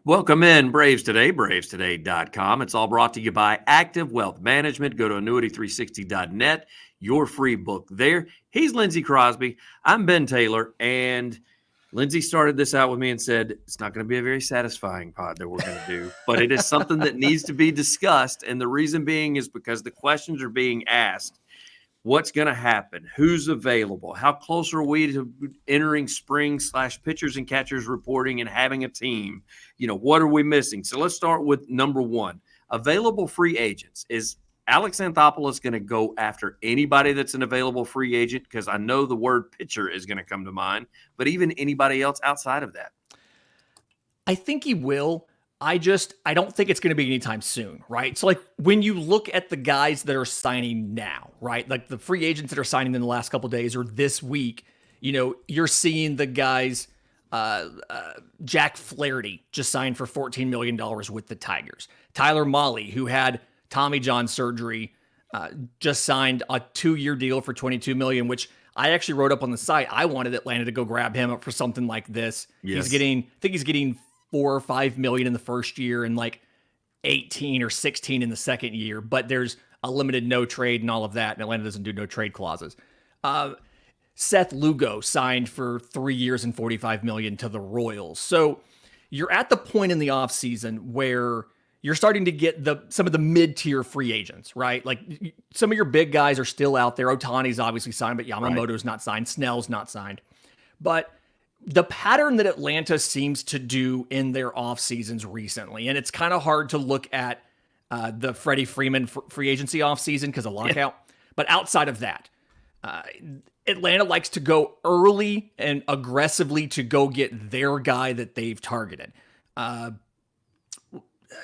Welcome in Braves Today, bravestoday.com. It's all brought to you by Active Wealth Management. Go to annuity360.net, your free book there. He's Lindsay Crosby. I'm Ben Taylor, and Lindsay started this out with me and said, it's not going to be a very satisfying pod that we're going to do, but it is something that needs to be discussed. And the reason being is because the questions are being asked. What's going to happen? Who's available? How close are we to entering spring / pitchers and catchers reporting and having a team? What are we missing? So let's start with number one. Available free agents. Is Alex Anthopoulos going to go after anybody that's an available free agent? Because I know the word pitcher is going to come to mind, but even anybody else outside of that. I think he will. I don't think it's going to be anytime soon, right? So, like, when you look at the guys that are signing now, right? Like the free agents that are signing in the last couple of days or this week, you're seeing the guys, Jack Flaherty just signed for $14 million with the Tigers. Tyler Mahle, who had Tommy John surgery, just signed a 2-year deal for $22 million, which I actually wrote up on the site. I wanted Atlanta to go grab him up for something like this. Yes. I think he's getting 4 or 5 million in the first year and like 18 or 16 in the second year, but there's a limited no trade and all of that, and Atlanta doesn't do no trade clauses. Seth Lugo signed for 3 years and 45 million to the Royals. So you're at the point in the offseason where you're starting to get some of the mid-tier free agents, right? Like some of your big guys are still out there. Ohtani's obviously signed, but Yamamoto's not signed. Snell's not signed. But the pattern that Atlanta seems to do in their off seasons recently, and it's kind of hard to look at the Freddie Freeman free agency off season because of lockout, but outside of that, Atlanta likes to go early and aggressively to go get their guy that they've targeted.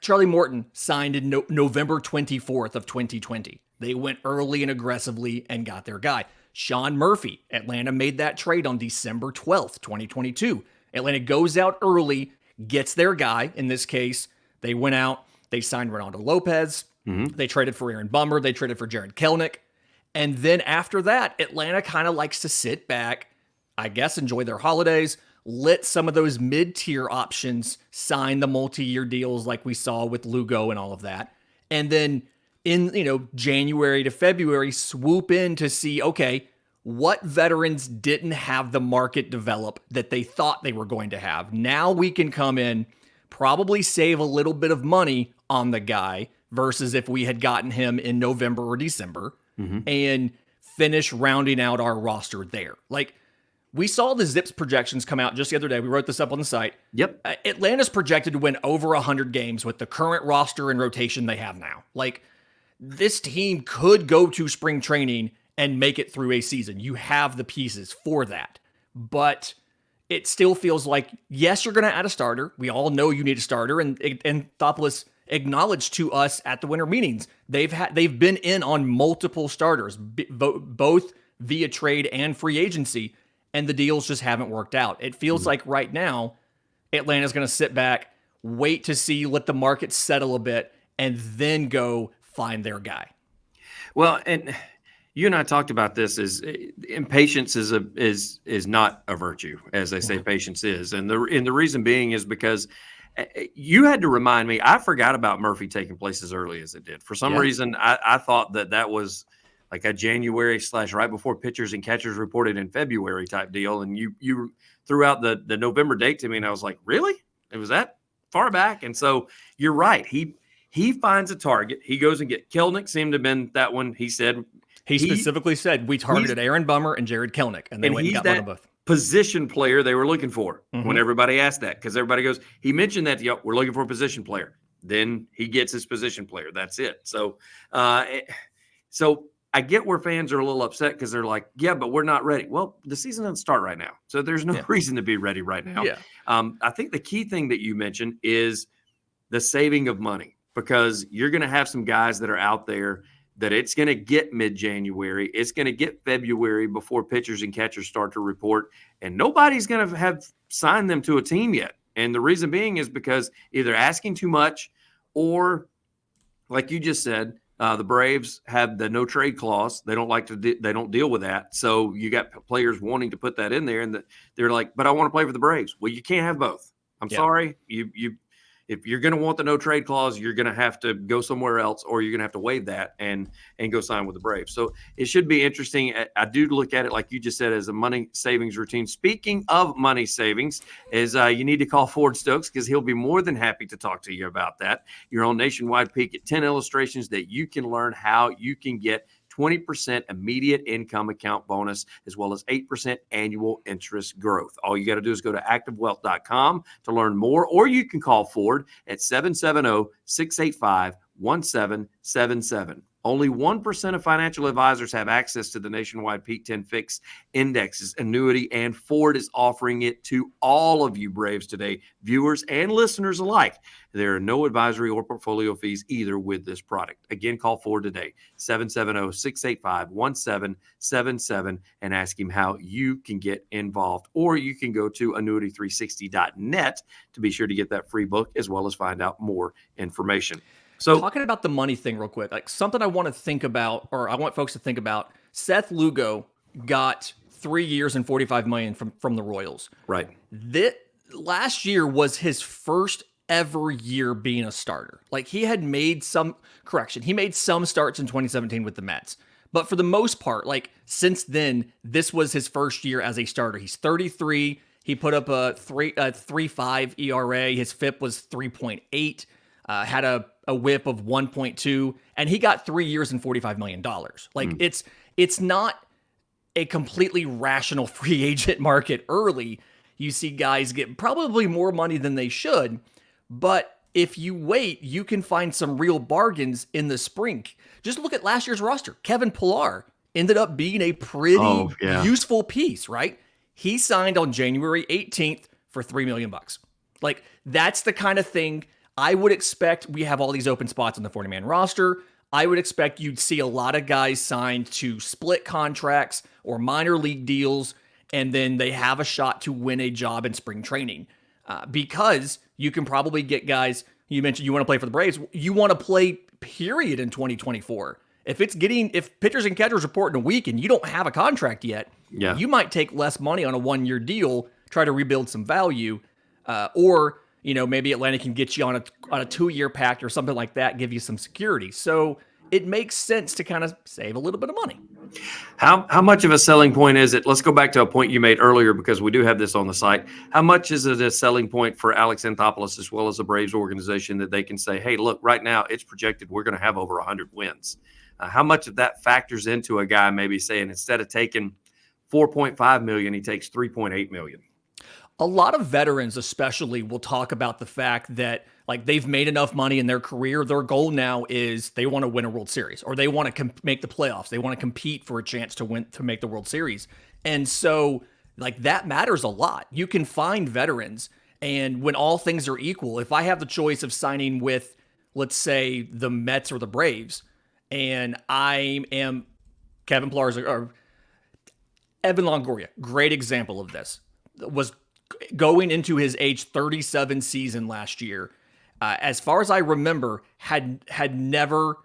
Charlie Morton signed in November 24th of 2020. They went early and aggressively and got their guy. Sean Murphy, Atlanta made that trade on December 12th, 2022. Atlanta goes out early, gets their guy. In this case, they went out, they signed Ronaldo Lopez. They traded for Aaron Bummer. They traded for Jared Kelenic. And then after that, Atlanta kind of likes to sit back, I guess, enjoy their holidays, let some of those mid-tier options sign the multi-year deals like we saw with Lugo and all of that. And then in January to February, swoop in to see, okay, what veterans didn't have the market develop that they thought they were going to have. Now we can come in, probably save a little bit of money on the guy versus if we had gotten him in November or December and finish rounding out our roster there. Like, we saw the Zips projections come out just the other day. We wrote this up on the site. Yep. Atlanta's projected to win over 100 games with the current roster and rotation they have now. Like, this team could go to spring training and make it through a season. You have the pieces for that. But it still feels like, yes, you're going to add a starter. We all know you need a starter. And Thopoulos acknowledged to us at the winter meetings, they've been in on multiple starters, both via trade and free agency, and the deals just haven't worked out. It feels like right now, Atlanta's going to sit back, wait to see, let the market settle a bit, and then go find their guy. Well, and you and I talked about this. Impatience is not a virtue, as they say patience is, and the reason being is because you had to remind me. I forgot about Murphy taking place as early as it did. For some reason, I thought that was like a January / right before pitchers and catchers reported in February type deal, and you threw out the November date to me, and I was like, really? It was that far back? And so you're right. He finds a target. He goes and get Kelenic. Seemed to have been that one. He said he specifically said we targeted Aaron Bummer and Jared Kelenic, and they went and got one of both. Position player they were looking for when everybody asked that, because everybody goes, he mentioned that we're looking for a position player. Then he gets his position player. That's it. So, I get where fans are a little upset because they're like, yeah, but we're not ready. Well, the season doesn't start right now, so there's no reason to be ready right now. Yeah. I think the key thing that you mentioned is the saving of money, because you're going to have some guys that are out there that it's going to get mid-January. It's going to get February before pitchers and catchers start to report, and nobody's going to have signed them to a team yet. And the reason being is because either asking too much or, like you just said, the Braves have the no trade clause. They don't like to. They don't deal with that. So you got players wanting to put that in there, and they're like, "But I want to play for the Braves." Well, you can't have both. I'm sorry. You if you're going to want the no trade clause, you're going to have to go somewhere else, or you're going to have to waive that and go sign with the Braves. So it should be interesting. I do look at it, like you just said, as a money savings routine. Speaking of money savings, is you need to call Ford Stokes, because he'll be more than happy to talk to you about that. You're on Nationwide Peak at 10 illustrations that you can learn how you can get 20% immediate income account bonus, as well as 8% annual interest growth. All you got to do is go to activewealth.com to learn more, or you can call Ford at 770-685-1777. Only 1% of financial advisors have access to the Nationwide Peak 10 Fixed Indexes annuity, and Ford is offering it to all of you Braves today, viewers and listeners alike. There are no advisory or portfolio fees either with this product. Again, call Ford today, 770-685-1777, and ask him how you can get involved. Or you can go to annuity360.net to be sure to get that free book, as well as find out more information. So, talking about the money thing real quick, like something I want to think about, or I want folks to think about. Seth Lugo got 3 years and $45 million from the Royals. right. Last year was his first ever year being a starter. Like, he had made some he made some starts in 2017 with the Mets. But for the most part, like, since then, this was his first year as a starter. He's 33. He put up a 3.5 ERA. His FIP was 3.8. Had a whip of 1.2, and he got 3 years and $45 million. Like, it's not a completely rational free agent market early. You see guys get probably more money than they should, but if you wait, you can find some real bargains in the spring. Just look at last year's roster. Kevin Pillar ended up being a pretty useful piece, right? He signed on January 18th for $3 million. Like, that's the kind of thing I would expect. We have all these open spots on the 40-man roster. I would expect you'd see a lot of guys signed to split contracts or minor league deals, and then they have a shot to win a job in spring training. Because you can probably get guys, you mentioned you want to play for the Braves, you want to play, period, in 2024. If pitchers and catchers report in a week and you don't have a contract yet, you might take less money on a 1-year deal, try to rebuild some value, or maybe Atlanta can get you on a 2-year pact or something like that, give you some security. So it makes sense to kind of save a little bit of money. How much of a selling point is it? Let's go back to a point you made earlier, because we do have this on the site. How much is it a selling point for Alex Anthopoulos as well as the Braves organization that they can say, hey, look, right now it's projected we're going to have over 100 wins? How much of that factors into a guy maybe saying instead of taking $4.5 million, he takes $3.8 million? A lot of veterans especially will talk about the fact that, like, they've made enough money in their career. Their goal now is they want to win a World Series, or they want to make the playoffs. They want to compete for a chance to make the World Series. And so, like, that matters a lot. You can find veterans, and when all things are equal, if I have the choice of signing with, let's say, the Mets or the Braves, and I am Kevin Pillar or Evan Longoria, great example of this, was going into his age 37 season last year, as far as I remember, had never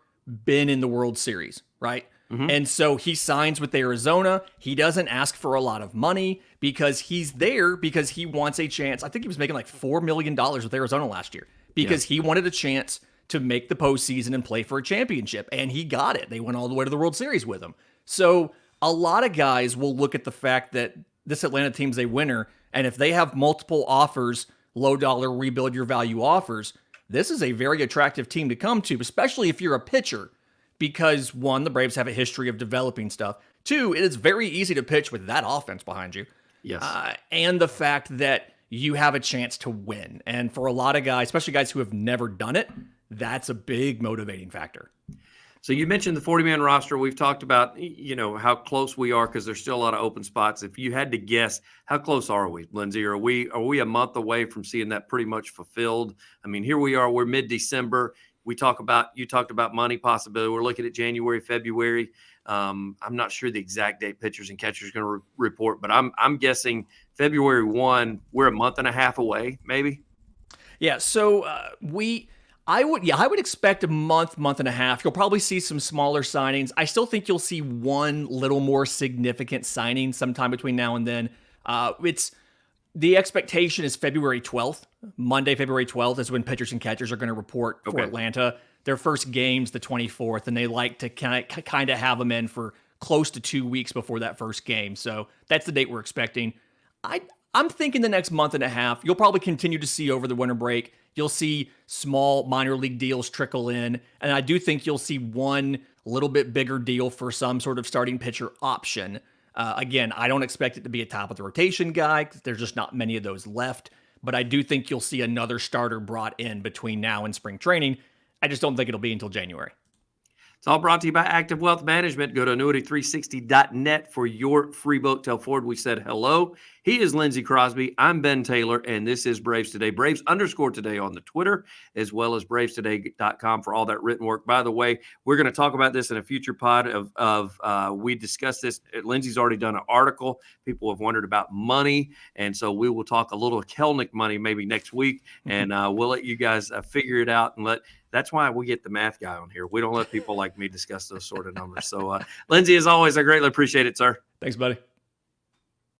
been in the World Series, right? Mm-hmm. And so he signs with Arizona. He doesn't ask for a lot of money because he's there because he wants a chance. I think he was making like $4 million with Arizona last year because he wanted a chance to make the postseason and play for a championship, and he got it. They went all the way to the World Series with him. So a lot of guys will look at the fact that this Atlanta team's a winner, and if they have multiple offers, low dollar rebuild your value offers, this is a very attractive team to come to, especially if you're a pitcher, because 1, the Braves have a history of developing stuff. 2, it is very easy to pitch with that offense behind you. Yes. And the fact that you have a chance to win. And for a lot of guys, especially guys who have never done it, that's a big motivating factor. So you mentioned the 40-man roster. We've talked about, how close we are because there's still a lot of open spots. If you had to guess, how close are we, Lindsay? Are we a month away from seeing that pretty much fulfilled? I mean, here we are. We're mid-December. You talked about money possibility. We're looking at January, February. I'm not sure the exact date pitchers and catchers are going to report, but I'm guessing February 1. We're a month and a half away, maybe. Yeah. So I would expect a month and a half. You'll probably see some smaller signings. I still think you'll see one little more significant signing sometime between now and then. The expectation is February 12th. Monday, February 12th is when pitchers and catchers are going to report for Atlanta. Their first game's the 24th, and they like to kind of have them in for close to 2 weeks before that first game. So that's the date we're expecting. I'm thinking the next month and a half, you'll probably continue to see over the winter break. You'll see small minor league deals trickle in, and I do think you'll see one little bit bigger deal for some sort of starting pitcher option. Again, I don't expect it to be a top of the rotation guy. There's just not many of those left. But I do think you'll see another starter brought in between now and spring training. I just don't think it'll be until January. It's all brought to you by Active Wealth Management. Go to annuity360.net for your free book. Tell Ford we said hello. He is Lindsay Crosby. I'm Ben Taylor, and this is Braves Today. Braves_today on the Twitter, as well as bravestoday.com for all that written work. By the way, we're going to talk about this in a future pod we discussed this. Lindsay's already done an article. People have wondered about money, and so we will talk a little Kelnick money maybe next week, and we'll let you guys figure it out and that's why we get the math guy on here. We don't let people like me discuss those sort of numbers. So, Lindsay, as always, I greatly appreciate it, sir. Thanks, buddy.